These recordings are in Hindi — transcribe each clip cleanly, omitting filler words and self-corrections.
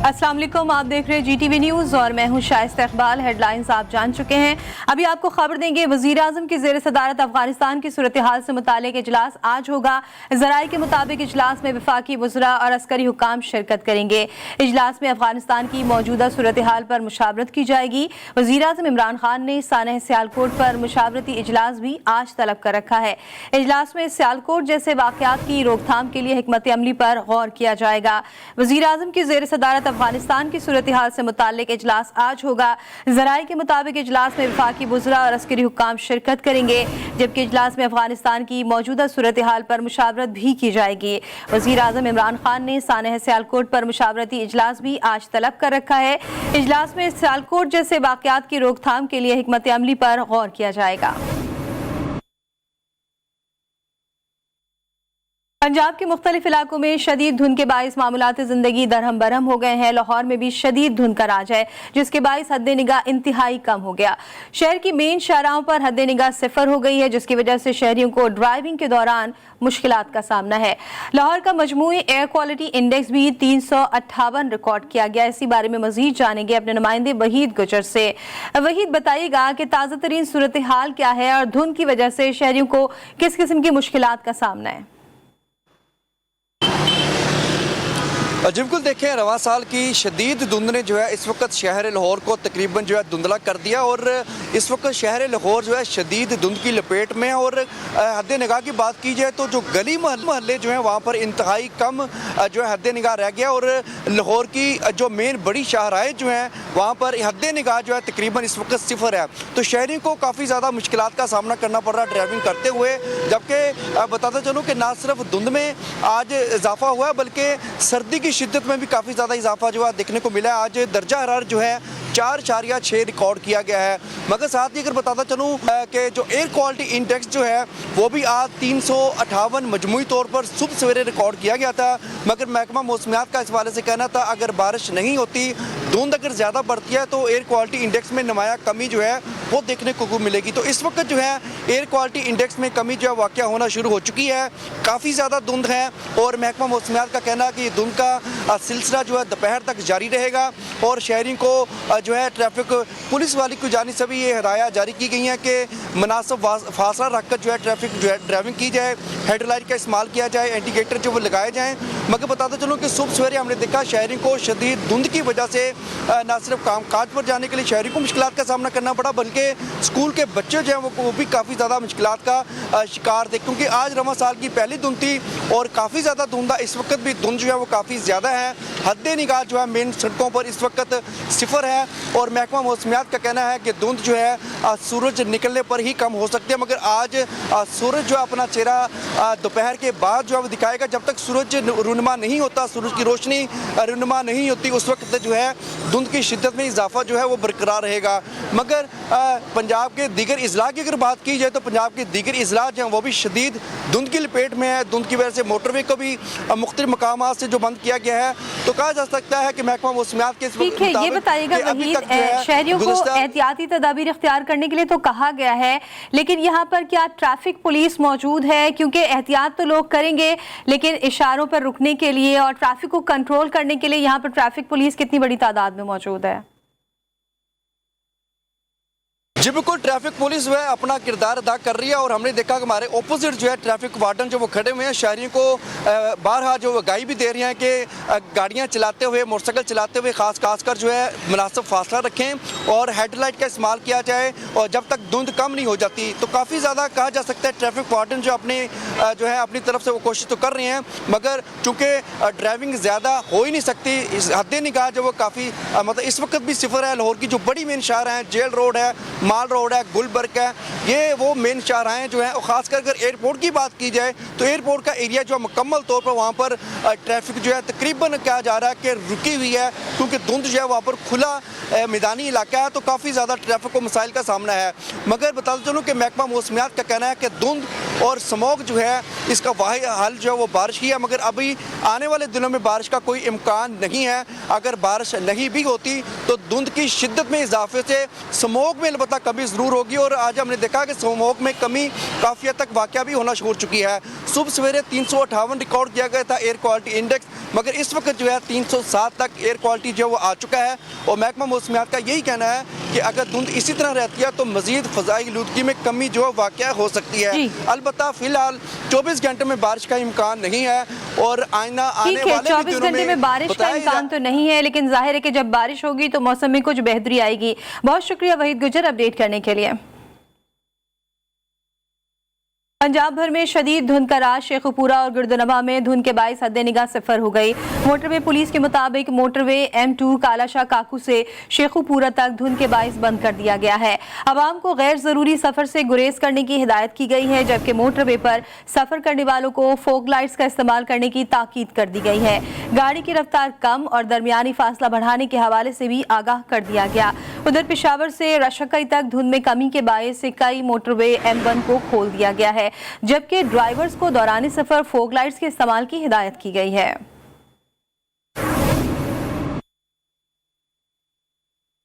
अस्सलाम वालेकुम, आप देख रहे हैं GTV न्यूज़ और मैं हूं शाइस्ता इकबाल। हेडलाइंस आप जान चुके हैं। अभी आपको खबर देंगे, वज़ीर आज़म की ज़ेर सदारत अफगानिस्तान की सूरत हाल से मुतालिक इजलास आज होगा। ज़राए के मुताबिक इजलास में वफाकी वज़रा और अस्करी हुकाम शिरकत करेंगे। इजलास में अफगानिस्तान की मौजूदा सूरत हाल पर मुशावरत की जाएगी। वज़ीर आज़म इमरान खान ने सानह सियालकोट पर मुशावरती इजलास भी आज तलब कर रखा है। इजलास में सियालकोट जैसे वाक़यात की रोकथाम के लिए हिकमत अमली पर गौर किया जाएगा। वज़ीर आज़म की ज़ेर सदारत अफगानिस्तान की सूरत हाल से मुतालिक इजलास आज होगा। ज़राए के मुताबिक इजलास में वफाकी वज़रा और अस्करी हुक्काम शिरकत करेंगे, जबकि इजलास में अफगानिस्तान की मौजूदा सूरत हाल पर मुशावरत भी की जाएगी। वज़ीर आज़म इमरान खान ने सानह सियालकोट पर मुशावरती इजलास भी आज तलब कर रखा है। इजलास में सियालकोट जैसे वाक़यात की रोकथाम के लिए हिकमत अमली पर गौर किया जाएगा। पंजाब के मुख्तलिफ इलाकों में शदीद धुंध के बाइस मामूलात ज़िंदगी दरहम बरहम हो गए हैं। लाहौर में भी शदीद धुंध का राज है, जिसके बाइस हद निगाह इंतहाई कम हो गया। शहर की मेन शाहराहों पर हद निगाह सिफर हो गई है, जिसकी वजह से शहरियों को ड्राइविंग के दौरान मुश्किलात का सामना है। लाहौर का मजमूई एयर क्वालिटी इंडेक्स भी 358 रिकॉर्ड किया गया। इसी बारे में मजीद जानेंगे अपने नुमाइंदे वहीद गुजर से। वहीद, बताइएगा कि ताज़ा तरीन सूरत हाल क्या है और धुंध की वजह से शहरियों को किस किस्म की मुश्किलात का सामना है। जी बिल्कुल, देखें, रवां साल की शदीद धुंध ने जो है इस वक्त शहर लाहौर को तकरीबन जो है धुंधला कर दिया और इस वक्त शहर लाहौर जो है शदीद धुंध की लपेट में। और हद निगाह की बात की जाए तो जो गली महल्ले जो हैं वहाँ पर इंतहाई कम जो है हद निगाह रह गया और लाहौर की जो मेन बड़ी शाहराहें जो हैं वहाँ पर हद निगाह जो है तकरीबन इस वक्त सिफर है। तो शहरियों को काफ़ी ज़्यादा मुश्किलात का सामना करना पड़ रहा है ड्राइविंग करते हुए। जबकि बताता चलूँ कि ना सिर्फ धुंध में आज इजाफा हुआ है बल्कि सर्दी की शिद्दत में भी काफ़ी ज़्यादा इजाफा जो है देखने को मिला है। आज दर्जा हरारत जो है 4.6 रिकॉर्ड किया गया है। मगर साथ ही अगर बताता चलूँ कि जो एयर क्वालिटी इंडेक्स जो है वो भी आज 358 मजमूई तौर पर सुबह सवेरे रिकॉर्ड किया गया था। मगर महकमा मौसमियात का इस हवाले से कहना था अगर बारिश नहीं होती, धुंध अगर ज़्यादा बढ़ती है तो एयर क्वालिटी इंडेक्स में नुमाया कमी जो है वो देखने को मिलेगी। तो इस वक्त जो है एयर क्वालिटी इंडेक्स में कमी जो है वाक़या होना शुरू हो चुकी है। काफ़ी ज़्यादा धुंध है और महकमा मौसमियात का कहना है कि धुंध का सिलसिला जो है दोपहर तक जारी रहेगा और शहरियों को जो है ट्रैफिक पुलिस वाली की जानिब से भी ये हिदायत जारी की गई हैं कि मुनासिब फासला रखकर जो है ट्रैफिक जो है ड्राइविंग की जाए, हेडलाइट का इस्तेमाल किया जाए, इंडिकेटर जो वो लगाए जाएँ। मगर बताते चलूँ कि सुबह सवेरे हमने देखा शहरियों को शदीद धुंध की वजह से ना सिर्फ काम काज पर जाने के लिए शहरियों को मुश्किलात का सामना करना पड़ा बल्कि स्कूल के बच्चे जो हैं वो भी काफ़ी ज़्यादा मुश्किलात का शिकार थे, क्योंकि आज रवां साल की पहली धुंध थी और काफ़ी ज़्यादा धुंधा। इस वक्त भी धुंध जो है वो काफ़ी ज़्यादा है। हद निगाह जो है मेन सड़कों पर इस वक्त सिफर है और महकमा मौसमियात का कहना है कि धुंध जो है सूरज निकलने पर ही कम हो सकती है। मगर आज सूरज जो अपना चेहरा दोपहर के बाद जो है वो दिखाएगा। जब तक सूरज रुनमा नहीं होता, सूरज की रोशनी रुनमा नहीं होती, उस वक्त जो है धुंध की शिद्दत में इजाफा जो है वो बरकरार रहेगा। मगर पंजाब के दीगर अजला की अगर बात की जाए तो पंजाब के दीगर अजला जो हैं वो भी शदीद धुंध की लपेट में है। धुंध की वजह से मोटरवे को भी मुख्तलिफ मकामात से जो बंद किया गया है। तो कहा जा सकता है कि महकमा मौसमियात के ठीक है, ये बताइएगा वहीद, शहरियों को एहतियाती तदाबीर इख्तियार करने के लिए तो कहा गया है, लेकिन यहाँ पर क्या ट्रैफिक पुलिस मौजूद है? क्योंकि एहतियात तो लोग करेंगे लेकिन इशारों पर रुकने के लिए और ट्रैफिक को कंट्रोल करने के लिए यहाँ पर ट्रैफिक पुलिस कितनी बड़ी तादाद में मौजूद है? जी बिल्कुल, ट्रैफिक पुलिस जो है अपना किरदार अदा कर रही है और हमने देखा कि हमारे ऑपोजिट जो है ट्रैफिक वार्डन जो वो खड़े हुए हैं, शहरियों को बारहा जो आगाही भी दे रही हैं कि गाड़ियां चलाते हुए, मोटरसाइकिल चलाते हुए खासकर जो है मुनासिब फासला रखें और हेडलाइट का इस्तेमाल किया जाए और जब तक धुंध कम नहीं हो जाती। तो काफ़ी ज़्यादा कहा जा सकता है ट्रैफिक वार्डन जो अपनी तरफ से वो कोशिश तो कर रहे हैं, मगर चूँकि ड्राइविंग ज़्यादा हो ही नहीं सकती, हद निगाह जो वो काफ़ी मतलब इस वक्त भी सिफर है। लाहौर की जो बड़ी मेन शाहराह हैं, जेल रोड है, माल रोड है, गुलबर्ग है, ये वो मेन शाहराहें जो हैं। और ख़ासकर अगर एयरपोर्ट की बात की जाए तो एयरपोर्ट का एरिया जो है मुकम्मल तौर पर वहाँ पर ट्रैफिक जो है तकरीबन कहा जा रहा है कि रुकी हुई है, क्योंकि धुंध जो है वहाँ पर खुला मैदानी इलाका है। तो काफ़ी ज़्यादा ट्रैफिक को मसाइल का सामना है। मगर बताते चलूँ कि महकमा मौसमियात का कहना है कि धुंध और स्मोक जो है इसका वाहिद हल जो है वो बारिश ही है, मगर अभी आने वाले दिनों में बारिश का कोई इम्कान नहीं है। अगर बारिश नहीं भी होती तो धुंध की शिद्दत में इजाफे से स्मोक में अलबत्ता कमी ज़रूर होगी। और आज हमने देखा कि स्मोक में कमी काफ़ी हद तक वाक़या भी होना शुरू हो चुकी है। सुबह सवेरे 358 रिकॉर्ड किया गया था एयर क्वालिटी इंडेक्स, मगर इस वक्त जो है 307 तक एयर क्वालिटी जो है वो आ चुका है। और महकमा मौसमियात का यही कहना है कि अगर धुंध इसी तरह रहती है तो मजीद फ़ज़ाई आलूदगी में कमी जो है वाक़या हो सकती है। अलबत्ता फ़िलहाल 24 घंटे में बारिश का इम्कान नहीं है और आने वाले 24 घंटे में बारिश का इम्कान तो नहीं है, लेकिन जाहिर है कि जब बारिश होगी तो मौसम में कुछ बेहतरी आएगी। बहुत शुक्रिया वहीद गुजर अपडेट करने के लिए। पंजाब भर में शदीद धुंध का राज, शेखुपुरा और गुर्दनवा में धुंध के बाइस हद निगाह सिफर हो गई। मोटरवे पुलिस के मुताबिक मोटरवे M2 कालाशाह काकू से शेखुपुरा तक धुंध के बाइस बंद कर दिया गया है। अवाम को गैर जरूरी सफर से गुरेज करने की हिदायत की गई है, जबकि मोटरवे पर सफर करने वालों को फोग लाइट्स का इस्तेमाल करने की ताकीद कर दी गई है। गाड़ी की रफ्तार कम और दरमियानी फासला बढ़ाने के हवाले से भी आगाह कर दिया गया। उधर पेशावर से रशकई तक धुंध में कमी के बायस से कई मोटरवे M1 को खोल दिया गया है, जबकि ड्राइवर्स को दौरान सफर फोग लाइट्स के इस्तेमाल की हिदायत की गई है।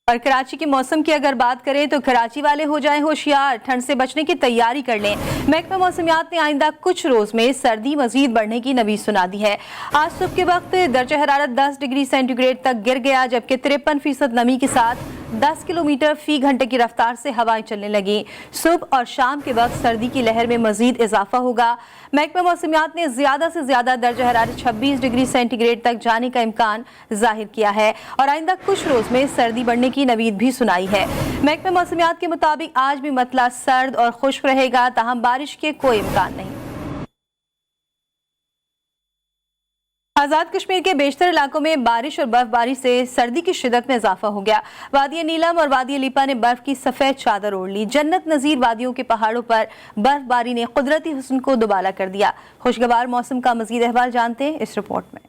और कराची के मौसम की अगर बात करें तो कराची वाले हो जाएं होशियार, ठंड से बचने की तैयारी कर लें। महकमा मौसमियात ने आइंदा कुछ रोज में सर्दी मजीद बढ़ने की नवीज सुना दी है। आज सुबह के वक्त दर्जा हरारत 10 डिग्री सेंटीग्रेड तक गिर गया, जबकि 53% नमी के साथ 10 किलोमीटर फी घंटे की रफ्तार से हवाएं चलने लगी। सुबह और शाम के वक्त सर्दी की लहर में मजीद इजाफा होगा। महकमा मौसमियात ने ज्यादा से ज्यादा दर्जा हरारत 26 डिग्री सेंटीग्रेड तक जाने का इम्कान जाहिर किया है और आइंदा कुछ रोज में सर्दी बढ़ने की नवीद भी सुनाई है। महकमा मौसमियात के मुताबिक आज भी मतला सर्द और खुश्क रहेगा, ताहम बारिश के कोई इम्कान नहीं। आज़ाद कश्मीर के बेशतर इलाकों में बारिश और बर्फबारी से सर्दी की शिदत में इजाफा हो गया। वादी नीलम और वादी लिपा ने बर्फ की सफेद चादर ओढ़ ली। जन्नत नजीर वादियों के पहाड़ों पर बर्फबारी ने कुदरती हुस्न को दुबाला कर दिया। खुशगवार मौसम का मजीद अहवाल जानते हैं इस रिपोर्ट में।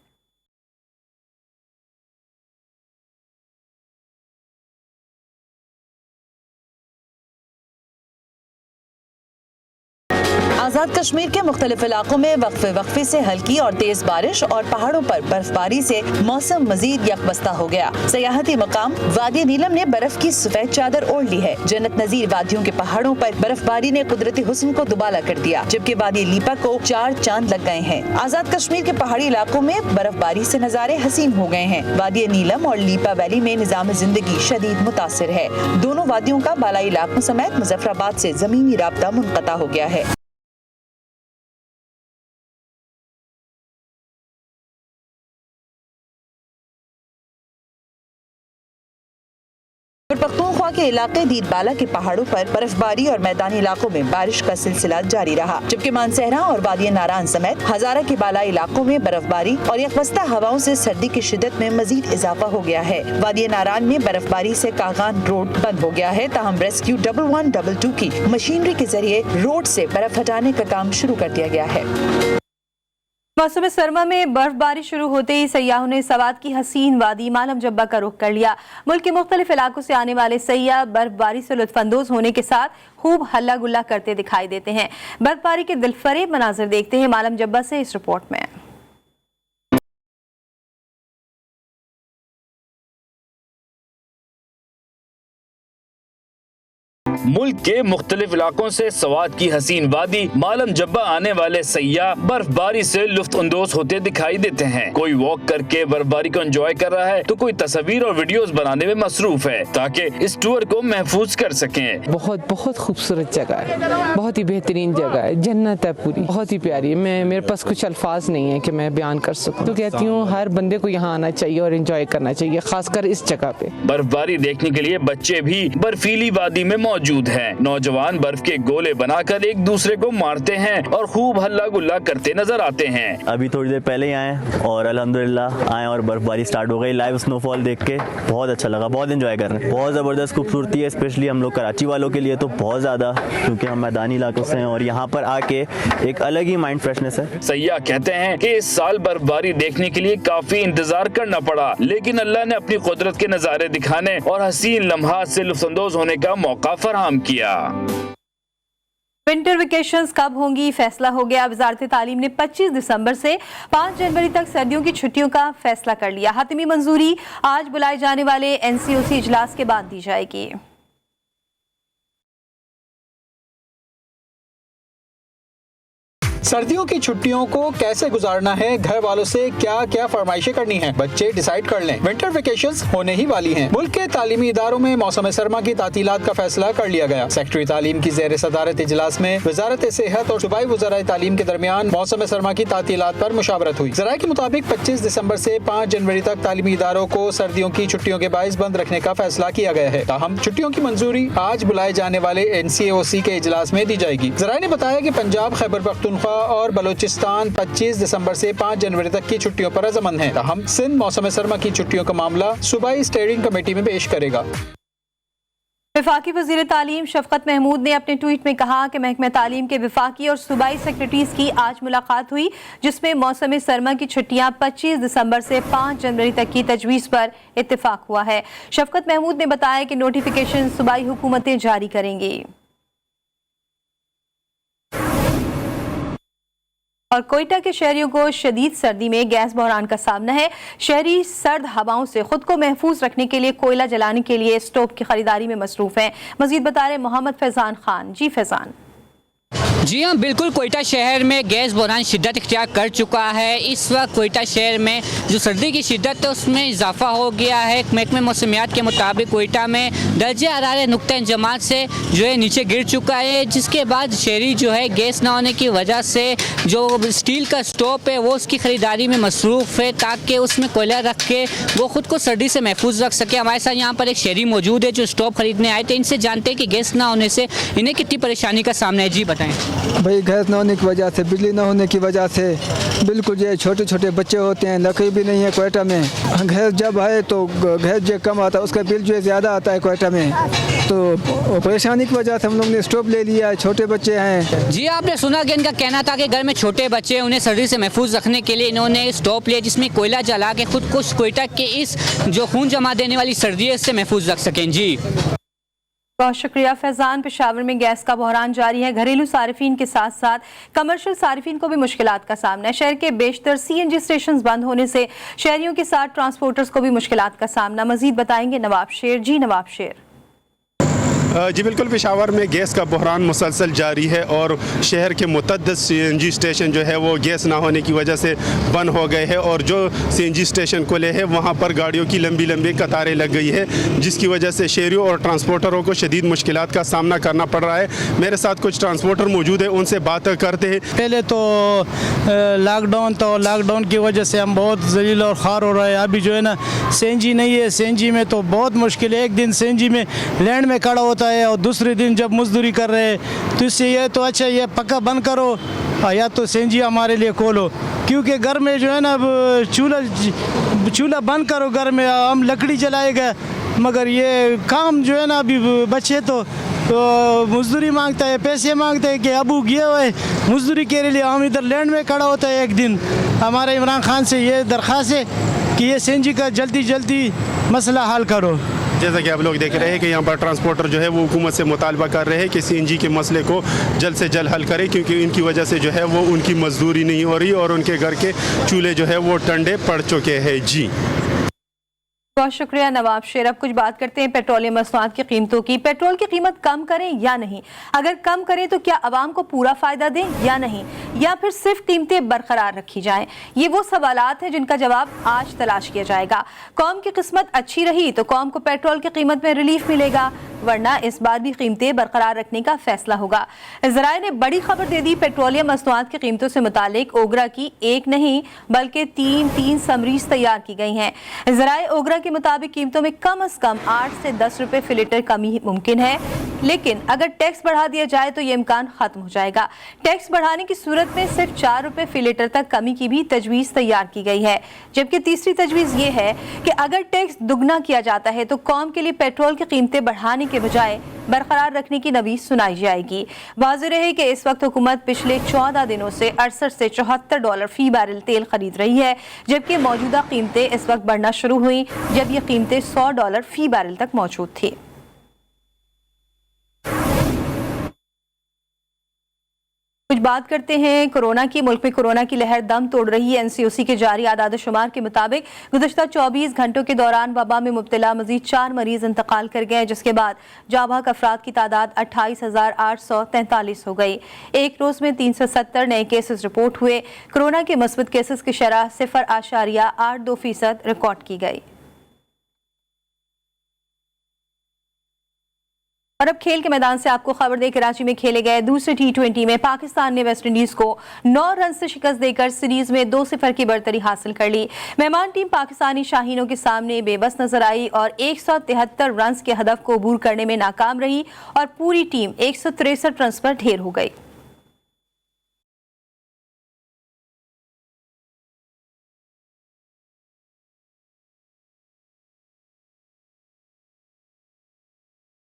आज़ाद कश्मीर के मुख्तलिफ इलाकों में वक्फे से हल्की और तेज बारिश और पहाड़ों पर बर्फबारी से मौसम मजीद यकबस्ता हो गया। सयाहती मकाम वादी नीलम ने बर्फ की सफेद चादर ओढ़ ली है। जन्नत नजीर वादियों के पहाड़ों पर बर्फबारी ने कुदरती हुस्न को दुबाला कर दिया, जबकि वादी लीपा को 4 चांद लग गए हैं। आज़ाद कश्मीर के पहाड़ी इलाकों में बर्फबारी से नजारे हसीन हो गए हैं। वादी नीलम और लीपा वैली में निजाम जिंदगी शदीद मुतासिर है। दोनों वादियों का बालाई इलाकों समेत मुजफ्फराबाद से जमीनी राब्ता मुनक़ता हो गया है। पख्तूनख्वा के इलाके दीरबाला के पहाड़ों पर बर्फबारी और मैदानी इलाकों में बारिश का सिलसिला जारी रहा, जबकि मानसहरा और वादी नारान समेत हजारा के बालाई इलाकों में बर्फबारी और यकबस्ता हवाओं से सर्दी की शिद्दत में मजीद इजाफा हो गया है। वादी नारान में बर्फबारी से कागान रोड बंद हो गया है, ताहम रेस्क्यू 1122 की मशीनरी के जरिए रोड से बर्फ हटाने का काम शुरू कर दिया गया है। मौसम सरमा में बर्फबारी शुरू होते ही सयाहों ने सवात की हसीन वादी मालम जब्बा का रुख कर लिया। मुल्क के मुख्तलिफ इलाकों से आने वाले सयाह बर्फबारी से लुत्फानंदोज होने के साथ खूब हल्ला गुल्ला करते दिखाई देते हैं। बर्फबारी के दिलफरेब मनाजिर देखते हैं मालम जब्बा से इस रिपोर्ट में। मुल्क के मुख्तलिफ इलाकों से सवात की हसीन वादी मालम जब्बा आने वाले सयाह बर्फबारी से लुत्फानंदोज होते दिखाई देते हैं। कोई वॉक करके बर्फबारी को एंजॉय कर रहा है तो कोई तस्वीर और वीडियोस बनाने में मसरूफ है ताकि इस टूर को महफूज कर सकें। बहुत बहुत खूबसूरत जगह है, बहुत ही बेहतरीन जगह है, जन्नत है पूरी, बहुत ही प्यारी है। मेरे पास कुछ अल्फाज नहीं है कि मैं बयान कर सकूं। तो कहती हूँ हर बंदे को यहाँ आना चाहिए और एंजॉय करना चाहिए, खासकर इस जगह पे। बर्फबारी देखने के लिए बच्चे भी बर्फीली वादी में मौजूद हैं। नौजवान बर्फ के गोले बनाकर एक दूसरे को मारते हैं और खूब हल्ला गुल्ला करते नजर आते हैं। अभी थोड़ी देर पहले ही आए और अल्हम्दुलिल्लाह आए और बर्फबारी स्टार्ट हो गई। लाइव स्नोफॉल देख के बहुत अच्छा लगा, बहुत एंजॉय कर रहे हैं। बहुत ज़बरदस्त खूबसूरती है, स्पेशली हम लोग कराची वालों के लिए तो बहुत ज़्यादा, क्योंकि हम मैदानी इलाकों से हैं और यहाँ पर आके एक अलग ही माइंड फ्रेशनेस है। सयाह कहते हैं कि इस साल बर्फबारी देखने के लिए काफी इंतजार करना पड़ा, लेकिन अल्लाह ने अपनी कुदरत के नजारे दिखाने और हसीन लम्हात से लुत्फानंदोज होने का मौका फराहम किया। विंटर वेकेशंस कब होंगी, फैसला हो गया। वजारत तालीम ने 25 दिसंबर से 5 जनवरी तक सर्दियों की छुट्टियों का फैसला कर लिया। हातिमी मंजूरी आज बुलाए जाने वाले NCOC इजलास के बाद दी जाएगी। सर्दियों की छुट्टियों को कैसे गुजारना है, घर वालों से क्या क्या फरमाइशें करनी है, बच्चे डिसाइड कर लें। विंटर वेकेशंस होने ही वाली हैं। मुल्क के तालीमी इदारों में मौसम सरमा की तातीलात का फैसला कर लिया गया। सेक्रेटरी तालीम की ज़ेर सदारत इजलास में वजारत सेहत और सूबाई वज़राए तालीम के दरमियान मौसम सरमा की तातीलात पर मुशावरत हुई। ज़राए के मुताबिक 25 दिसंबर से 5 जनवरी तक तालीमी इदारों को सर्दियों की छुट्टियों के बाइस बंद रखने का फैसला किया गया है। ताहम छुट्टियों की मंजूरी आज बुलाए जाने वाले NCOC के इजलास में दी जाएगी। ज़राए ने बताया कि पंजाब, खैबर पख्तूनख्वा और बलोचिस्तान 25 दिसंबर से 5 जनवरी तक की छुट्टियों पर रज़ामंद हैं। ताहम सिंध मौसम सरमा की छुट्टियों का मामला सूबाई स्टीयरिंग कमेटी में पेश करेगा। वफाकी वज़ीर तालीम शफकत महमूद ने अपने ट्वीट में कहा कि महकमा तालीम के वफाकी और सूबाई सेक्रेटरीज की आज मुलाकात हुई, जिसमें मौसम सरमा की छुट्टियां 25 दिसंबर से 5 जनवरी तक की तजवीज़ पर इत्तेफाक हुआ है। शफकत महमूद ने बताया कि नोटिफिकेशन सूबाई हुकूमतें जारी करेंगी। और कोयटा के शहरियों को शदीद सर्दी में गैस बहरान का सामना है। शहरी सर्द हवाओं से खुद को महफूज रखने के लिए कोयला जलाने के लिए स्टोव की खरीदारी में मसरूफ हैं। मजीद बता रहे मोहम्मद फैजान खान। जी फैजान। जी हाँ, बिल्कुल। कोयटा शहर में गैस बहरान शिद्दत इख्तियार कर चुका है। इस वक्त कोयटा शहर में जो सर्दी की शिद्दत है उसमें इजाफा हो गया है। महकमे मौसमियात के मुताबिक कोयटा में दर्जे हरारत नुक्ता जमात से जो है नीचे गिर चुका है, जिसके बाद शहरी जो है गैस ना होने की वजह से जो स्टील का स्टोव है वो उसकी ख़रीदारी में मसरूफ़ है, ताकि उसमें कोयला रख के वो ख़ुद को सर्दी से महफूज रख सके। हमारे साथ यहाँ पर एक शहरी मौजूद है जो स्टोव ख़रीदने आए थे। इनसे जानते हैं कि गैस ना होने से इन्हें कितनी परेशानी का सामना है। जी बताएँ। भाई गैस ना होने की वजह से, बिजली ना होने की वजह से बिल्कुल जो छोटे छोटे बच्चे होते हैं, लकड़ी भी नहीं है कोयटा में। गैस जब है तो गैस जो कम आता है उसका बिल जो है ज़्यादा आता है कोयटा में, तो परेशानी की वजह से हम लोग ने स्टोव ले लिया है। छोटे बच्चे हैं। जी, आपने सुना कि इनका कहना था कि घर में छोटे बच्चे हैं, उन्हें सर्दी से महफूज रखने के लिए इन्होंने स्टोव लिया जिसमें कोयला जला के खुद को कोयटा के इस जो खून जमा देने वाली सर्दी है इससे महफूज रख सकें। जी बहुत शुक्रिया फैजान। पेशावर में गैस का बहरान जारी है। घरेलू सारिफीन के साथ साथ कमर्शियल सारिफीन को भी मुश्किलात का सामना है। शहर के बेशतर CNG स्टेशन बंद होने से शहरियों के साथ ट्रांसपोर्टर्स को भी मुश्किलात का सामना। मजीद बताएंगे नवाब शेर। जी नवाब शेर। जी बिल्कुल, पेशावर में गैस का बहरान मुसलसल जारी है और शहर के मुतअद्दिद CNG स्टेशन जो है वो गैस ना होने की वजह से बंद हो गए हैं और जो CNG स्टेशन खुले हैं वहाँ पर गाड़ियों की लंबी लंबी कतारें लग गई है, जिसकी वजह से शहरियों और ट्रांसपोर्टरों को शदीद मुश्किलात का सामना करना पड़ रहा है। मेरे साथ कुछ ट्रांसपोर्टर मौजूद है, उनसे बात करते हैं। पहले तो लॉकडाउन था, लॉकडाउन की वजह से हम बहुत जलील और ख़ार हो रहे हैं। अभी जो है ना CNG नहीं है, CNG में तो बहुत मुश्किल है। एक दिन CNG में लैंड में खड़ा होता है और दूसरे दिन जब मजदूरी कर रहे हैं, तो इससे ये तो अच्छा ये पक्का बंद करो या तो CNG हमारे लिए खोलो, क्योंकि घर में जो है ना चूल्हा बंद करो। घर में हम लकड़ी जलाएगा, मगर ये काम जो है ना अभी बच्चे तो मजदूरी मांगता है, पैसे मांगते हैं कि अबू गए हुए मजदूरी के लिए। हम इधर लैंड में खड़ा होता है। एक दिन हमारे इमरान खान से ये दरख्वास्त है कि ये CNG का जल्दी मसला हल करो। जैसा कि आप लोग देख रहे हैं कि यहाँ पर ट्रांसपोर्टर जो है वो हुकूमत से मुतालबा कर रहे हैं कि CNG के मसले को जल्द से जल्द हल करें, क्योंकि इनकी वजह से जो है वो उनकी मजदूरी नहीं हो रही और उनके घर के चूल्हे जो है वो ठंडे पड़ चुके हैं। जी बहुत शुक्रिया नवाब शेर। अब कुछ बात करते हैं पेट्रोलियम मसनूआत की कीमतों की। पेट्रोल की कीमत कम करें या नहीं? अगर कम करें तो क्या आवाम को पूरा फायदा दें या नहीं, या फिर सिर्फ कीमतें बरकरार रखी जाएं? ये वो सवालात हैं जिनका जवाब आज तलाश किया जाएगा। कौम की किस्मत अच्छी रही तो कौम को पेट्रोल की कीमत में रिलीफ मिलेगा, वरना इस बार भी कीमतें बरकरार रखने का फैसला होगा। ज़राए ने बड़ी खबर दे दी। पेट्रोलियम मसनूआत की कीमतों से मुतालिक ओगरा की एक नहीं बल्कि तीन समरीज तैयार की गई हैं। ज़राए ओगरा के मुताबिक कीमतों में कम से कम 8 से 10 रुपए फी लीटर कमी मुमकिन है, लेकिन अगर टैक्स बढ़ा दिया जाए तो ये इम्कान खत्म हो जाएगा। टैक्स बढ़ाने की सूरत में सिर्फ 4 रुपए फी लीटर तक कमी की भी तजवीज़ तैयार की गई है। जबकि तीसरी तजवीज़ ये है कि अगर टैक्स दुगना किया जाता है तो कौम के लिए पेट्रोल की कीमतें बढ़ाने के बजाय बरकरार रखने की नवीज सुनाई जाएगी। वाज़ेह रहे कि इस वक्त हुकूमत पिछले 14 दिनों से 68 से $74 फी बैरल तेल खरीद रही है, जबकि मौजूदा कीमतें इस वक्त बढ़ना शुरू हुई जब ये कीमतें $100 फी बैरल तक मौजूद थी। बात करते हैं कोरोना की। मुल्क में कोरोना की लहर दम तोड़ रही है। एनसीओसी के जारी आदाद-ओ-शुमार के मुताबिक गुज़श्ता 24 घंटों के दौरान वबा में मुब्तला मजीद 4 मरीज इंतकाल कर गए, जिसके बाद जाबाक अफराद की तादाद 28,843 हो गई। एक रोज में 370 नए केसेस रिपोर्ट हुए। कोरोना के मस्बत केसेस की शरह 0.82% रिकॉर्ड की गई। और अब खेल के मैदान से आपको खबर दे, कराची में खेले गए दूसरे T20 में पाकिस्तान ने वेस्ट इंडीज को 9 रन से शिकस्त देकर सीरीज में 2-0 की बढ़तरी हासिल कर ली। मेहमान टीम पाकिस्तानी शाहीनों के सामने बेबस नजर आई और 173 रन के हदफ को अबूर करने में नाकाम रही और पूरी टीम 163 रन पर ढेर हो गई।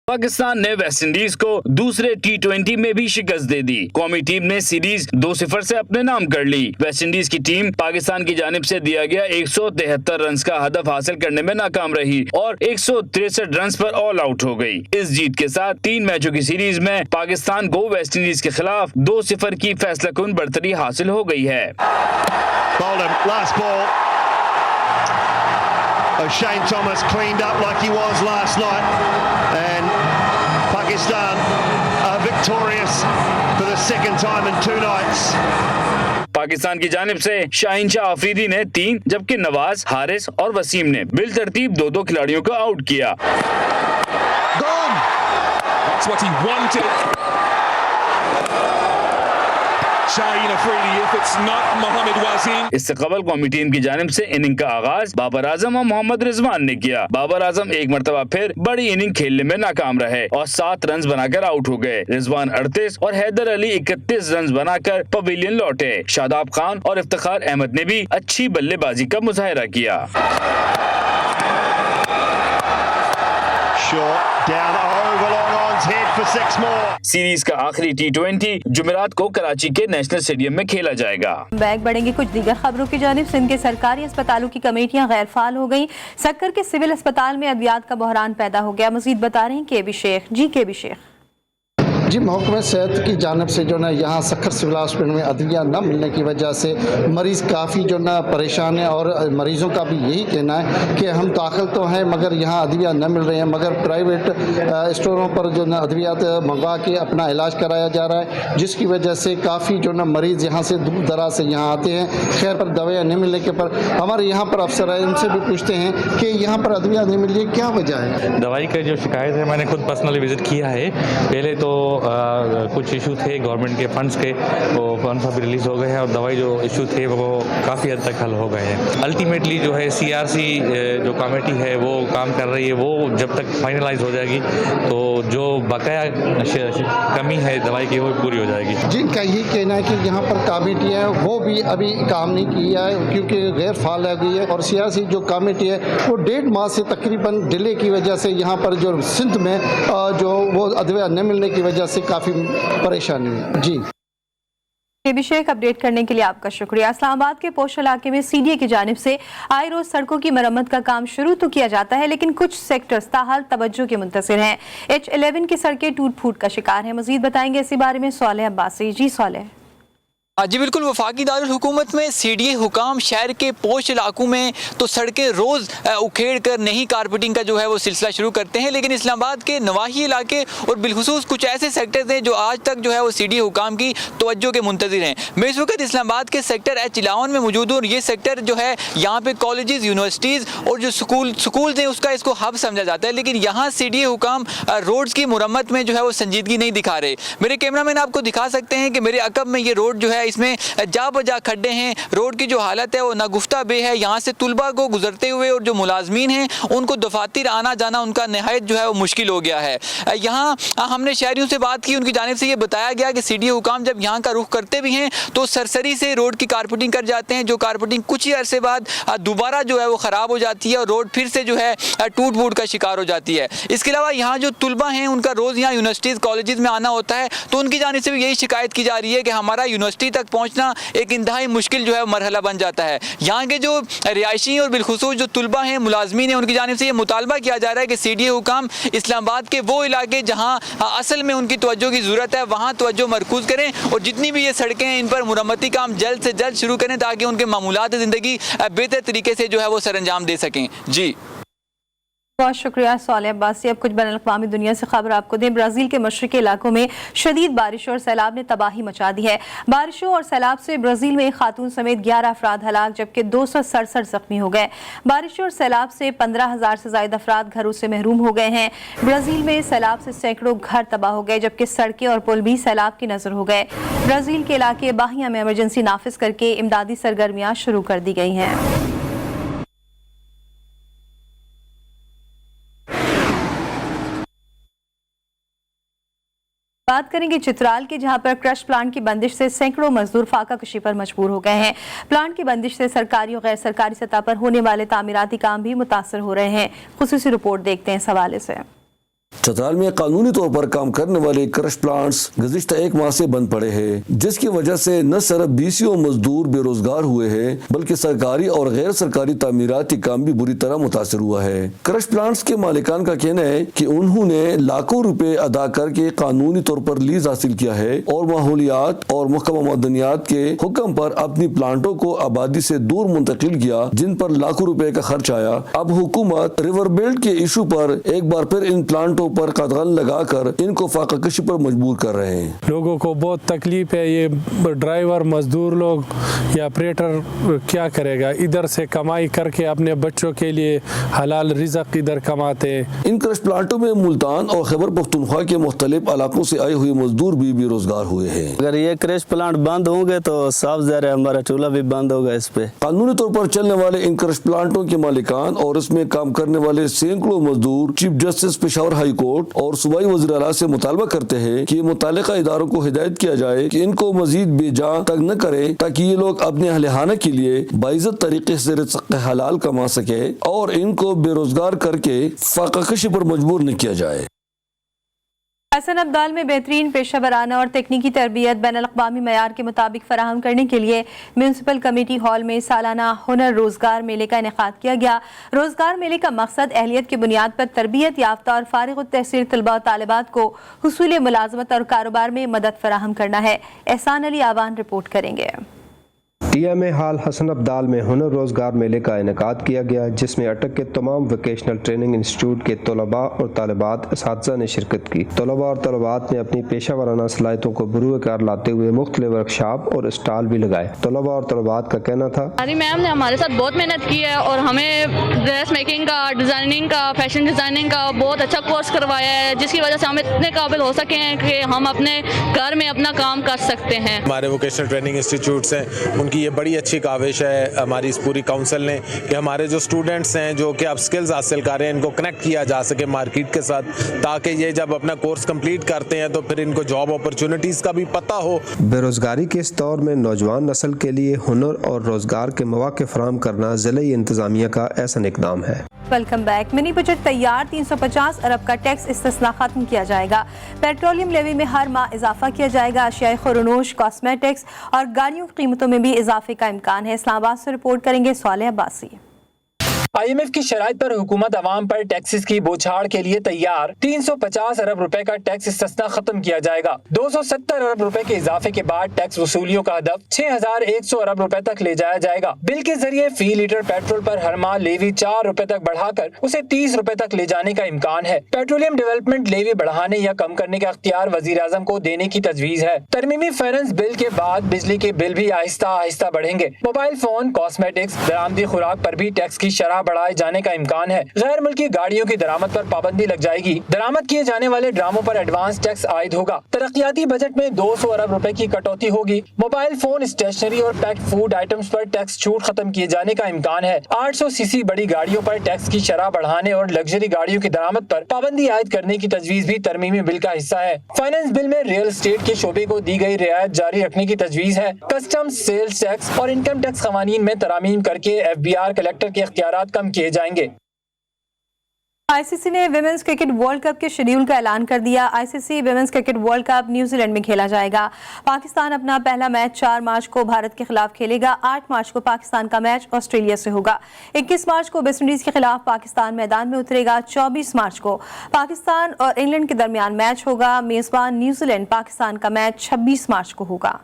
पाकिस्तान ने वेस्ट इंडीज को दूसरे T20 में भी शिकस्त दे दी। कौमी टीम ने सीरीज 2-0 से अपने नाम कर ली। वेस्ट इंडीज की टीम पाकिस्तान की जानिब से दिया गया 173 रन का हदफ हासिल करने में नाकाम रही और 163 रन पर ऑल आउट हो गई। इस जीत के साथ 3 मैचों की सीरीज में पाकिस्तान को वेस्ट इंडीज के खिलाफ 2-0 की फैसलाकुन बढ़तरी हासिल हो गई है। Shane Thomas cleaned up like he was last night, and Pakistan are victorious for the second time in 2 nights. Pakistan की जानिब से शाहीन शाह अफरीदी ने 3 जबकि नवाज, हारिस और वसीम ने बिल तरतीब 2-2 खिलाड़ियों को आउट किया। Gone. That's what he wanted. Shaheen Afridi, if it's not Mohamed Wasim. इससे कबल कौमी टीम की जानिब से इनिंग का आगाज बाबर आजम और मोहम्मद रिजवान ने किया। बाबर आजम एक मरतबा फिर बड़ी इनिंग खेलने में नाकाम रहे और 7 रन बनाकर आउट हो गए। रिजवान 38 और हैदर अली 31 रन बनाकर पवेलियन लौटे। शादाब खान और इफ्तिखार अहमद ने भी अच्छी बल्लेबाजी का मुजाहिरा किया। सीरीज का आखिरी T20 जुमेरात को कराची के नेशनल स्टेडियम में खेला जाएगा। बैग बढ़ेंगे कुछ दीगर खबरों की जानिब। सिंध के सरकारी अस्पतालों की कमेटियां गैर फाल हो गई। सक्कर के सिविल अस्पताल में अद्वियात का बहरान पैदा हो गया। मजीद बता रहे हैं KB शेख। जी, महकमा सेहत की जानिब से जो ना यहाँ सक्कर सिविल हॉस्पिटल में अदविया न मिलने की वजह से मरीज़ काफ़ी जो ना परेशान है और मरीज़ों का भी यही कहना है कि हम दाखिल तो हैं मगर यहाँ अदविया न मिल रहे हैं, मगर प्राइवेट स्टोरों पर जो ना अदवियात मंगवा के अपना इलाज कराया जा रहा है, जिसकी वजह से काफ़ी जो ना मरीज़ यहाँ से दूर दराज से यहाँ आते हैं। खैर पर दवाइयाँ नहीं मिलने के पर हमारे यहाँ पर अफसर है, उनसे भी पूछते हैं कि यहाँ पर अदविया नहीं मिल रही, क्या वजह है? दवाई का जो शिकायत है, मैंने खुद पर्सनली विजिट किया है। पहले तो कुछ इशू थे गवर्नमेंट के फंड्स के, वो फंड्स अभी रिलीज हो गए हैं और दवाई जो इशू थे वो काफ़ी हद तक हल हो गए हैं। अल्टीमेटली जो है CRC जो कमेटी है वो काम कर रही है, वो जब तक फाइनलाइज हो जाएगी तो जो बकाया कमी है दवाई की वो पूरी हो जाएगी। जिनका यही कहना है कि यहाँ पर कमेटी है वो भी अभी काम नहीं किया है क्योंकि गैर फाल रह गई है और CRC जो कमेटी है वो 1.5 माह से तकरीबन डिले की वजह से यहाँ पर जो सिंध में जो वो अदविया न मिलने की वजह से काफ़ी परेशानी है। जी, अभिषेक, अपडेट करने के लिए आपका शुक्रिया। इस्लामाबाद के पोश इलाके में CDA की जानिब से आए रोज सड़कों की मरम्मत का काम शुरू तो किया जाता है, लेकिन कुछ सेक्टर्स ताहाल तवज्जो के मुंतज़िर हैं। H11 की सड़कें टूट फूट का शिकार हैं। मजीद बताएंगे इसी बारे में सालेह अब्बासी। जी सालेह। जी बिल्कुल, वफाकी दारुल हुकूमत में CDA हुकाम शहर के पोश इलाकों में तो सड़कें रोज़ उखेड़ कर नई कारपेटिंग का जो है वो सिलसिला शुरू करते हैं, लेकिन इस्लामाबाद के नवाही इलाके और बिलखुसूस कुछ ऐसे सेक्टर्स हैं जो आज तक जो है वो CDA हुकाम की तवज्जो के मुंतज़िर हैं। मैं इस वक्त इस्लामाबाद के सेक्टर H11 में मौजूद हूँ और ये सेक्टर जो है यहाँ पे कॉलेजेस, यूनिवर्सिटीज़ और जो स्कूल्स हैं उसका इसको हब समझा जाता है, लेकिन यहाँ CDA हुकाम रोड्स की मुरम्मत में जो है वो संजीदगी नहीं दिखा रहे। मेरे कैमरामैन आपको दिखा सकते हैं कि मेरे अकब में ये रोड जो है इसमें जा बजा खड्डे हैं। रोड की जो हालत है वो नागुफ्ता बे है। यहाँ से तुलबा को गुजरते हुए और जो मुलाजमीन हैं उनको दफातर आना जाना उनका नहायत जो है वो मुश्किल हो गया है। यहाँ हमने शहरियों से बात की, उनकी जानिब से ये बताया गया कि CDA हुकाम जब यहाँ का रुख करते भी हैं तो सरसरी से रोड की कारपेटिंग कर जाते हैं, जो कारपेटिंग कुछ ही अरसे बाद दोबारा जो है वो ख़राब हो जाती है और रोड फिर से जो है टूट फूट का शिकार हो जाती है। इसके अलावा यहाँ जो तुलबा हैं उनका रोज़ यहाँ यूनिवर्सिटीज़ कॉलेजेस में आना होता है, तो उनकी जानिब से भी यही शिकायत की जा रही है कि हमारा यूनिवर्सिटी तक पहुँचना एक इंतहाई मुश्किल जो है मरहला बन जाता है। यहाँ के जो रिहायशी और बिलखुसूस जो तुलबा हैं, मुलाजमीन हैं, उनकी जानिब से ये मुतालबा किया जा रहा है कि CDA हुकाम इस्लामाबाद के वो इलाके जहाँ असल में उनकी तवज्जो की ज़रूरत है वहाँ तवज्जो मरकूज़ करें और जितनी भी ये सड़कें हैं इन पर मुरम्मती काम जल्द से जल्द शुरू करें ताकि उनके मामूलात ज़िंदगी बेहतर तरीके से जो है वो सरअंजाम दे सकें। जी बहुत शुक्रिया सालेह अब्बासी। अब कुछ बैनुल-अक़वामी दुनिया से खबर आपको दें। ब्राज़ील के मशरक़ी इलाकों में शदीद बारिश और सैलाब ने तबाही मचा दी है। बारिशों और सैलाब से ब्राज़ील में एक खातून समेत 11 अफराद हलाक जबकि 267 जख्मी हो गए। बारिशों और सैलाब से 15,000 से ज़ायद अफराद घरों से महरूम हो गए हैं। ब्राज़ील में सैलाब से सैकड़ों घर तबाह हो गए जबकि सड़कें और पुल भी सैलाब की नज़र हो गए। ब्राज़ील के इलाके बाहिया में एमरजेंसी नाफिज करके इमदादी सरगर्मियाँ शुरू कर दी गई हैं। बात करेंगे चित्राल की, जहां पर क्रश प्लांट की बंदिश से सैकड़ों मजदूर फाका कशी पर मजबूर हो गए हैं। प्लांट की बंदिश से सरकारी और गैर सरकारी सतह पर होने वाले तामीराती काम भी मुतासर हो रहे हैं। खुसूसी रिपोर्ट देखते हैं इस हवाले से। चित्राल में कानूनी तौर पर काम करने वाले क्रश प्लांट्स गुज़िश्ता एक माह से बंद पड़े हैं, जिसकी वजह से न सिर्फ बीसियों मजदूर बेरोजगार हुए हैं बल्कि सरकारी और गैर सरकारी तामीराती काम भी बुरी तरह मुतासर हुआ है। क्रश प्लांट्स के मालिकान का कहना है कि उन्होंने लाखों रुपए अदा करके कानूनी तौर पर लीज हासिल किया है और माहौलियात और महकमा मदनियात के हुक्म पर अपनी प्लांटों को आबादी से दूर मुंतकिल किया, जिन पर लाखों रुपए का खर्च आया। अब हुकूमत रिवर बेल्ट के इशू पर एक बार फिर इन प्लांटों पर कदगन लगाकर इनको फाका कशी पर मजबूर कर रहे हैं। लोगों को बहुत तकलीफ है। ये ड्राइवर मजदूर लोग या ऑपरेटर क्या करेगा, इधर से कमाई करके अपने बच्चों के लिए हलाल रिज़्क इधर कमाते हैं। इन क्रश प्लांटों में मुल्तान और खैबर पख्तूनख्वा के मुख्तलिफ इलाकों से आए हुए मजदूर भी बेरोजगार हुए हैं। अगर ये क्रश प्लांट बंद होंगे तो साफ ज़ाहिर है हमारा चूल्हा भी बंद होगा। इस पे कानूनी तौर पर चलने वाले इन क्रश प्लांटों के मालिकान और इसमें काम करने वाले सैकड़ों मजदूर chief justice Peshawar high court और सूबाई वज़ीर आला से मुतालबा करते हैं कि मुतालिका इदारों को हिदायत किया जाए कि इनको मजीद बेजा तंग न करे ताकि ये लोग अपने अहलिहाना के लिए बाइज्जत तरीके से रिज़्क़ हलाल कमा सके और इनको बेरोजगार करके फाका कशी पर मजबूर न किया जाए। हसन अब्दाल में बेहतरीन पेशा वराना और तकनीकी तरबियत बैनुल-अक़वामी मयार के मुताबिक फराहम करने के लिए म्यूनसिपल कमेटी हॉल में सालाना हुनर रोजगार मेले का इनेकाद किया गया। रोजगार मेले का मकसद अहलियत की बुनियाद पर तरबियत याफ्ता और फारिग तहसील तलबा और तालिबात को हुसूल मुलाजमत और कारोबार में मदद फराहम करना है। एहसान अली आवान रिपोर्ट करेंगे। TMA हॉल हसन अब्दाल में हुनर रोजगार मेले का इनेकाद किया गया, जिसमें अटक के तमाम वोकेशनल ट्रेनिंग इंस्टीट्यूट के तलबा और तालिबात असातिज़ा ने शिरकत की। तलबा और तलबात ने अपनी पेशा वराना सलाहियतों को बरूए कार लाते हुए मुख्तलिफ वर्कशॉप और स्टॉल भी लगाए। तलबा और तलबात का कहना था, हमारी मैम ने हमारे साथ बहुत मेहनत की है और हमें ड्रेस मेकिंग का, डिजाइनिंग का, फैशन डिजाइनिंग का बहुत अच्छा कोर्स करवाया है, जिसकी वजह से हम इतने काबिल हो सके हैं कि हम अपने घर में अपना काम कर सकते हैं। हमारे वोकेशनल ट्रेनिंग इंस्टीट्यूट्स हैं, उनकी ये बड़ी अच्छी काविश है हमारी इस पूरी काउंसिल ने कि हमारे जो स्टूडेंट्स हैं जो कि अब स्किल्स हासिल कर रहे हैं, इनको कनेक्ट किया जा सके मार्केट के साथ, ताकि ये जब अपना कोर्स कंप्लीट करते हैं तो फिर इनको जॉब अपॉर्चुनिटीज़ का भी पता हो। बेरोजगारी के इस दौर में नौजवान नस्ल के लिए हुनर और रोजगार के मौके फराहम करना ज़िले इंतजामिया का ऐसा इक़दाम है। Welcome back. मिनी बजट तैयार, 350 अरब का टैक्स इस्तिस्ना खत्म किया जाएगा। पेट्रोलियम लेवी में हर माह इजाफा किया जाएगा। अशियाए खुरनोश, कॉस्मेटिक्स और गाड़ियों की कीमतों में भी इजाफे का इम्कान है। इस्लामाबाद से रिपोर्ट करेंगे सालेह अब्बासी। IMF की शराइत पर हुकूमत अवाम पर टैक्सेस की बौछार के लिए तैयार। 350 अरब रुपए का टैक्स इस्तिस्ना खत्म किया जाएगा। 270 अरब रुपए के इजाफे के बाद टैक्स वसूलियों का हदफ 6100 अरब रुपए तक ले जाया जाएगा। बिल के जरिए फी लीटर पेट्रोल पर हर माह लेवी 4 रुपए तक बढ़ाकर उसे 30 रुपए तक ले जाने का इम्कान है। पेट्रोलियम डेवलपमेंट लेवी बढ़ाने या कम करने का अख्तियार वजीर आजम को देने की तजवीज है। तरमीमी फाइनेंस बिल के बाद बिजली के बिल भी आहिस्ता आहिस्ता बढ़ेंगे। मोबाइल फोन, कॉस्मेटिक्स, दरामदी खुराक पर भी टैक्स की शरह बढ़ाए जाने का इम्कान है। गैर मुल्की गाड़ियों की दरामद पर पाबंदी लग जाएगी। दरामद किए जाने वाले ड्रामों पर एडवांस टैक्स आयद होगा। तरक्याती बजट में 200 अरब रुपए की कटौती होगी। मोबाइल फोन, स्टेशनरी और पैक्ड फूड आइटम्स पर टैक्स छूट खत्म किए जाने का इम्कान है। 800 सीसी बड़ी गाड़ियों पर टैक्स की शरह बढ़ाने और लग्जरी गाड़ियों की दरामद पर पाबंदी आयद करने की तजवीज भी तरमीमी बिल का हिस्सा है। फाइनेंस बिल में रियल एस्टेट के शोबे को दी गई रियायत जारी रखने की तजवीज है। कस्टम्स, सेल्स टैक्स और इनकम टैक्स कवानीन में तरामीम करके FBR कलेक्टर के अख्तियारात कम किए जाएंगे। आईसीसी ने विमेंस क्रिकेट वर्ल्ड कप के शेड्यूल का ऐलान कर दिया। ICC women's cricket world cup New Zealand में खेला जाएगा। पाकिस्तान अपना पहला मैच 4 मार्च को भारत के खिलाफ खेलेगा। 8 मार्च को पाकिस्तान का मैच ऑस्ट्रेलिया से होगा। 21 मार्च को वेस्टइंडीज के खिलाफ पाकिस्तान मैदान में उतरेगा। 24 मार्च को पाकिस्तान और इंग्लैंड के दरमियान मैच होगा। मेजबान न्यूजीलैंड पाकिस्तान का मैच 26 मार्च को होगा।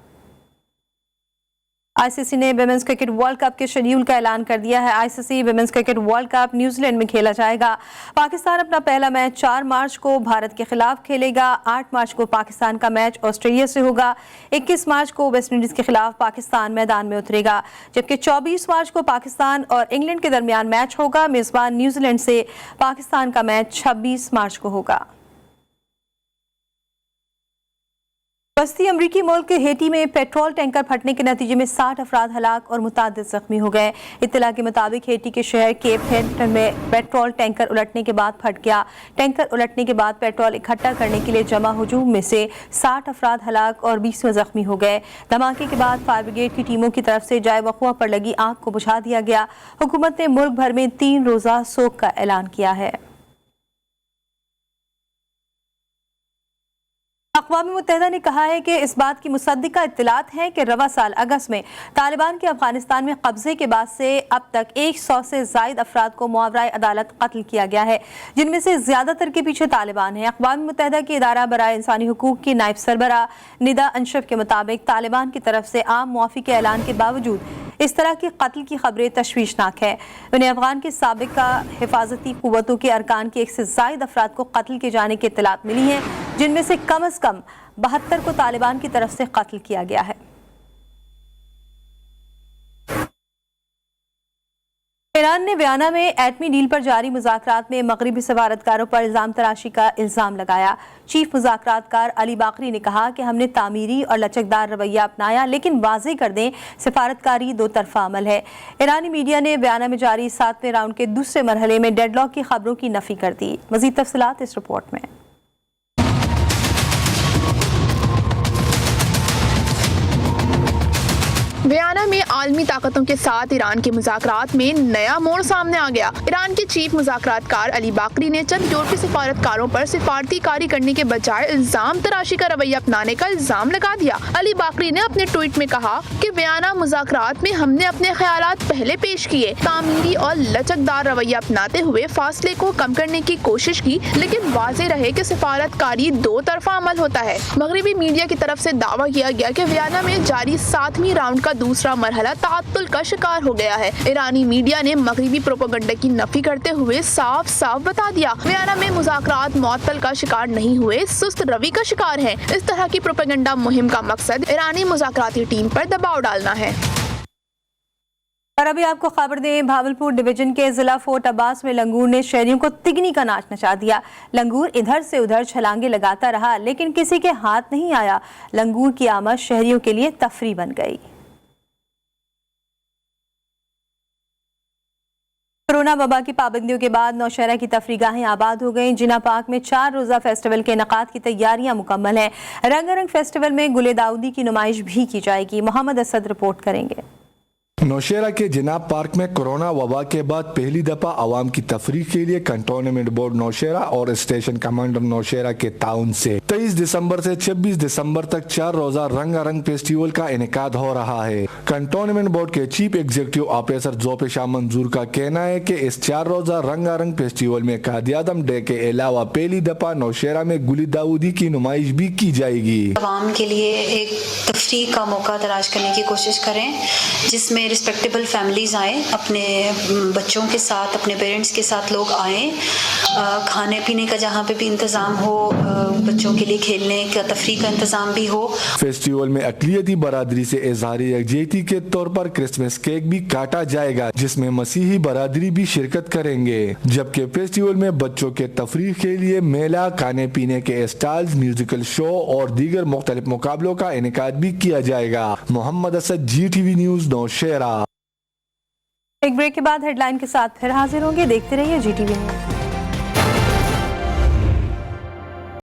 आईसीसी ने विमेंस क्रिकेट वर्ल्ड कप के शेड्यूल का ऐलान कर दिया है। ICC women's cricket world cup New Zealand में खेला जाएगा। पाकिस्तान अपना पहला मैच 4 मार्च को भारत के खिलाफ खेलेगा। 8 मार्च को पाकिस्तान का मैच ऑस्ट्रेलिया से होगा। 21 मार्च को वेस्टइंडीज के खिलाफ पाकिस्तान मैदान में उतरेगा, जबकि 24 मार्च को पाकिस्तान और इंग्लैंड के दरमियान मैच होगा। मेजबान न्यूजीलैंड से पाकिस्तान का मैच 26 मार्च को होगा। वस्ती अमरीकी मुल्क हेटी में पेट्रोल टैंकर फटने के नतीजे में 60 अफराद हलाक और मुतादिद जख्मी हो गए। इत्तला के मुताबिक हेटी के शहर केप हेम्पटन में पेट्रोल टैंकर उलटने के बाद फट गया। टैंकर उलटने के बाद पेट्रोल इकट्ठा करने के लिए जमा हुजूम में से 60 अफराद हलाक और 20 जख्मी हो गए। धमाके के बाद फायर ब्रिगेड की टीमों की तरफ से जाए वक़ुआ पर लगी आग को बुझा दिया गया। हुकूमत ने मुल्क भर में 3 रोज़ा सोग का ऐलान किया है। अक़वाम मुत्तहिदा ने कहा है कि इस बात की मुसद्दिका इत्तलात हैं कि रवा साल अगस्त में तालिबान के अफगानिस्तान में कब्जे के बाद से अब तक 100 से ज़ायद अफराद को मुआवरा अदालत कत्ल किया गया है, जिनमें से ज़्यादातर के पीछे तालिबान है। अक़वाम मुत्तहिदा के इदारा बराए इंसानी हुकूक की नायब सरबरा निदा अंशफ के मुताबिक तालिबान की तरफ से आम मुआफ़ी के ऐलान के बावजूद इस तरह की कत्ल की खबरें तशवीशनाक है। उन्हें अफगान के साबिका हिफाजती क़ुव्वतों के अरकान के 1 से ज़ायद अफराद को कत्ल किए जाने की इत्तलात मिली हैं, जिनमें से कम अज़ कम 72 को तालिबान की तरफ से कत्ल किया गया है। ईरान ने वियना में एटमी डील पर जारी मुज़ाकरात में मगरबी सफारतकारों पर इल्ज़ाम तराशी का इल्ज़ाम लगाया। चीफ मुज़ाकरातकार अली बाकरी ने कहा कि हमने तामीरी और लचकदार रवैया अपनाया, लेकिन वाज़ेह कर दें सिफारतकारी 2 तरफ़ा अमल है। ईरानी मीडिया ने वियना में जारी 7वें राउंड के दूसरे मरहले में डेडलॉक की खबरों की नफ़ी कर दी। मज़ीद तफ़सीलात इस रिपोर्ट में। वियना में आलमी ताकतों के साथ ईरान के मुज़ाकरात में नया मोड़ सामने आ गया। ईरान के चीफ मुज़ाकरातकार अली बाकरी ने चंद यूरोपीय सिफारतकारों पर सिफारती कारी करने के बजाय इल्ज़ाम तराशी का रवैया अपनाने का इल्ज़ाम लगा दिया। अली बाकरी ने अपने ट्वीट में कहा कि वियना मुज़ाकरात में हमने अपने ख्यालात पहले पेश किए, तामीरी और लचकदार रवैया अपनाते हुए फासले को कम करने की कोशिश की, लेकिन वाज़ेह रहे कि सिफारतकारी 2 तरफ़ा अमल होता है। मगरबी मीडिया की तरफ से दावा किया गया कि वियना में जारी 7वीं राउंड का दूसरा मरहला ताअत्तुल का शिकार हो गया है। ईरानी मीडिया ने मगरिबी प्रोपेगेंडा की नफी करते हुए साफ साफ बता दिया, वियना में मुज़ाकरात मुअत्तल का शिकार नहीं हुए, सुस्त रवि का शिकार हैं। इस तरह की प्रोपेगेंडा मुहिम का मकसद ईरानी मुज़ाकराती टीम पर दबाव डालना है। और अभी आपको खबर दें, भावलपुर डिवीजन के जिला फोर्ट अब्बास में लंगूर ने शहरियों को तिगनी का नाच नचा दिया। लंगूर इधर से उधर छलांगे लगाता रहा, लेकिन किसी के हाथ नहीं आया। लंगूर की आमद शहरियों के लिए तफरी बन गई। कोरोना वबा की पाबंदियों के बाद नौशहरा की तफरीगाहें आबाद हो गईं। जिना पार्क में 4 रोज़ा फेस्टिवल के इनेकाद की तैयारियां मुकम्मल हैं। रंगारंग फेस्टिवल में गुले दाऊदी की नुमाइश भी की जाएगी। मोहम्मद असद रिपोर्ट करेंगे। नौशहरा के जिनाब पार्क में कोरोना वबा के बाद पहली दफा आवाम की तफरीह के लिए कंटोनमेंट बोर्ड नौशहरा और स्टेशन कमांडर नौशहरा के ताउन से 23 दिसंबर से 26 दिसंबर तक 4 रोजा रंगारंग फेस्टिवल का इनेकाद हो रहा है। कंटोनमेंट बोर्ड के चीफ एग्जीक्यूटिव ऑफिसर जोफे शाह मंजूर का कहना है कि इस 4 रोजा रंगारंग फेस्टिवल में कादियादम डे के अलावा पहली दफा नौशहरा में गुली दाऊदी की नुमाइश भी की जाएगी। आवाम के लिए एक तफरीह का मौका तलाश करने की कोशिश करें, जिसमें रिस्पेक्टेबल फैमिलीज आए, अपने बच्चों के साथ, अपने पेरेंट्स के साथ लोग आए, खाने पीने का जहाँ पे भी इंतज़ाम हो, बच्चों के लिए खेलने का तफरीह का इंतज़ाम भी हो। फेस्टिवल में अक़लियती बरादरी से इज़हारी यकजहती के तौर पर क्रिसमस केक भी काटा जाएगा, जिसमें मसीही बरादरी भी शिरकत करेंगे। जबकि फेस्टिवल में बच्चों के तफरीह के लिए मेला, खाने पीने के स्टॉल्स, म्यूजिकल शो और दीगर मुख्तलिफ मुकाबलों का इनेकाद भी किया जाएगा। Mohammad Asad, GTV news, Nowshera. एक ब्रेक के बाद हेडलाइन के साथ फिर हाजिर होंगे। देखते रहिए GTV न्यूज़।